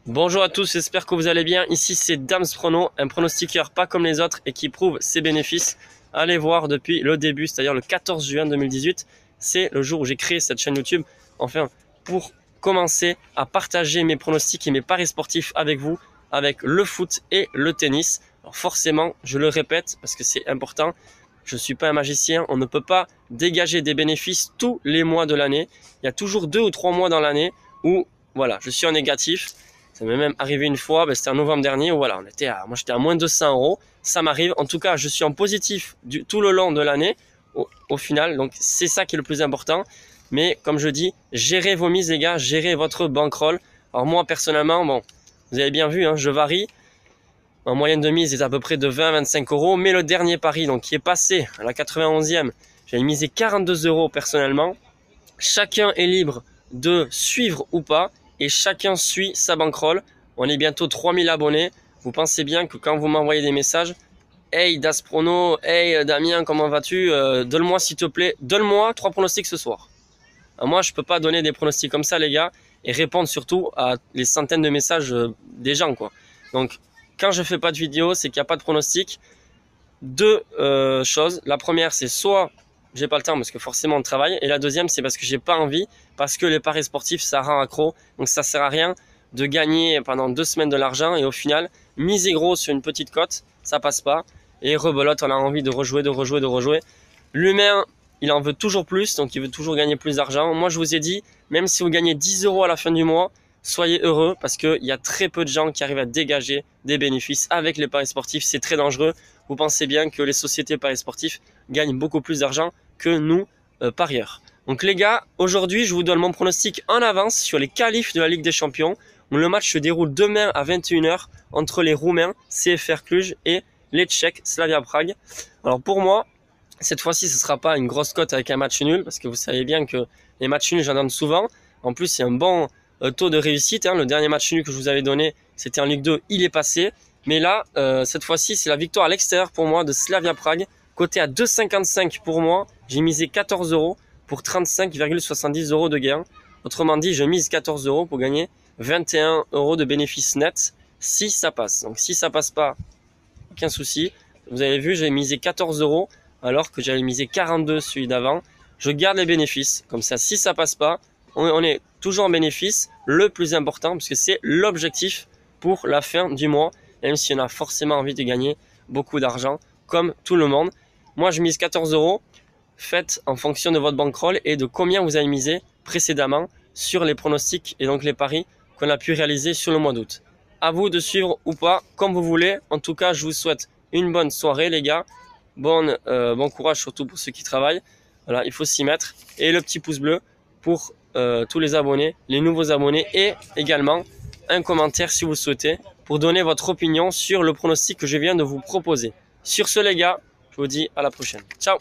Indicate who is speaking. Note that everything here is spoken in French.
Speaker 1: Bonjour à tous, j'espère que vous allez bien. Ici c'est Dams Prono, un pronostiqueur pas comme les autres et qui prouve ses bénéfices. Allez voir depuis le début, c'est-à-dire le 14 juin 2018. C'est le jour où j'ai créé cette chaîne YouTube. Enfin, pour commencer à partager mes pronostics et mes paris sportifs avec vous, avec le foot et le tennis. Alors forcément, je le répète parce que c'est important, je ne suis pas un magicien. On ne peut pas dégager des bénéfices tous les mois de l'année. Il y a toujours 2 ou 3 mois dans l'année où voilà, je suis en négatif. Ça m'est même arrivé une fois, c'était en novembre dernier, où voilà, moi j'étais à moins de 200 €. Ça m'arrive. En tout cas, je suis en positif tout le long de l'année, au final. Donc c'est ça qui est le plus important. Mais comme je dis, gérez vos mises les gars, gérez votre bankroll. Alors moi personnellement, bon, vous avez bien vu, hein, je varie. En moyenne de mise est à peu près de 20 à 25 €. Mais le dernier pari, donc qui est passé à la 91e, j'avais misé 42 € personnellement. Chacun est libre de suivre ou pas. Et chacun suit sa bankroll. On est bientôt 3000 abonnés. Vous pensez bien que quand vous m'envoyez des messages, hey Das Prono, hey Damien, comment vas-tu, donne-moi s'il te plaît, donne-moi 3 pronostics ce soir. Alors moi, je peux pas donner des pronostics comme ça, les gars, et répondre surtout à les centaines de messages des gens, quoi. Donc, quand je fais pas de vidéo, c'est qu'il n'y a pas de pronostics. Deux choses. La première, c'est soit j'ai pas le temps parce que forcément on travaille, et la deuxième, c'est parce que j'ai pas envie, parce que les paris sportifs ça rend accro, donc ça sert à rien de gagner pendant 2 semaines de l'argent et au final miser gros sur une petite cote, ça passe pas, et rebelote, on a envie de rejouer. L'humain, il en veut toujours plus, donc il veut toujours gagner plus d'argent. Moi je vous ai dit, même si vous gagnez 10 € à la fin du mois, soyez heureux parce qu'il y a très peu de gens qui arrivent à dégager des bénéfices avec les paris sportifs, c'est très dangereux. Vous pensez bien que les sociétés paris sportifs gagnent beaucoup plus d'argent que nous, parieurs. Donc les gars, aujourd'hui je vous donne mon pronostic en avance sur les qualifs de la Ligue des Champions. Le match se déroule demain à 21 h entre les Roumains CFR Cluj et les Tchèques Slavia Prague. Alors pour moi, cette fois-ci ce ne sera pas une grosse cote avec un match nul, parce que vous savez bien que les matchs nuls j'en donne souvent. En plus c'est un bon taux de réussite, hein. Le dernier match nul que je vous avais donné, c'était en Ligue 2, il est passé. Mais là, cette fois-ci, c'est la victoire à l'extérieur pour moi de Slavia Prague, coté à 2,55 pour moi. J'ai misé 14 € pour 35,70 € de gain. Autrement dit, je mise 14 € pour gagner 21 € de bénéfice net si ça passe. Donc si ça passe pas, aucun souci. Vous avez vu, j'ai misé 14 € alors que j'avais misé 42 celui d'avant. Je garde les bénéfices. Comme ça, si ça passe pas, on est toujours en bénéfice. Le plus important, parce que c'est l'objectif pour la fin du mois, même si on a forcément envie de gagner beaucoup d'argent, comme tout le monde. Moi, je mise 14 €. Faites en fonction de votre bankroll et de combien vous avez misé précédemment sur les pronostics et donc les paris qu'on a pu réaliser sur le mois d'août. À vous de suivre ou pas, comme vous voulez. En tout cas, je vous souhaite une bonne soirée, les gars. Bon courage, surtout pour ceux qui travaillent. Voilà, il faut s'y mettre. Et le petit pouce bleu pour tous les abonnés, les nouveaux abonnés, et également un commentaire si vous le souhaitez pour donner votre opinion sur le pronostic que je viens de vous proposer. Sur ce, les gars, je vous dis à la prochaine. Ciao!